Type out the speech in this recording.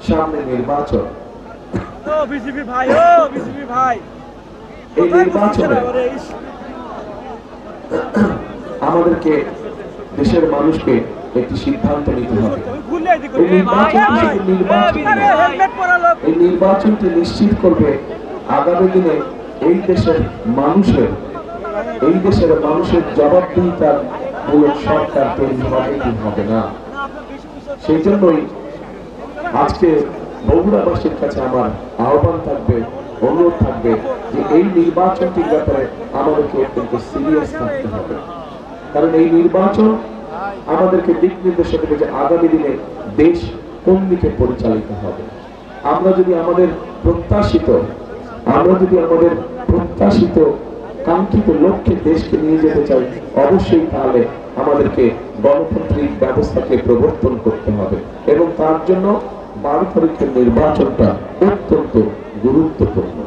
সামনে নির্বাচন। এই নির্বাচনে আমাদেরকে দেশের মানুষকে একটি সিদ্ধান্ত নিতে হবে। এই নির্বাচনটি নিশ্চিত করবে আগামী দিনে এই দেশের মানুষের জবাবদিহিতার মূলক সরকার তৈরি হবে কি হবে না। সেই জন্যই আজকে বগুড়াবাসীর কাছে আমার আহ্বান থাকবে, অনুরোধ থাকবে যে এই নির্বাচনটির ব্যাপারে আমাদেরকে অত্যন্ত সিরিয়াস থাকতে হবে। কারণ এই নির্বাচন আমাদেরকে দিক নির্দেশনা দেবে যে আগামী দিনে দেশ কোন দিকে পরিচালিত হবে। আমরা যদি আমাদের প্রত্যাশিত কাঙ্ক্ষিত লক্ষ্যে দেশকে নিয়ে যেতে চাই, অবশ্যই তাহলে আমাদেরকে গণতান্ত্রিক ব্যবস্থাকে প্রবর্তন করতে হবে এবং তার জন্য 12 তারিখের নির্বাচনটা অত্যন্ত গুরুত্বপূর্ণ।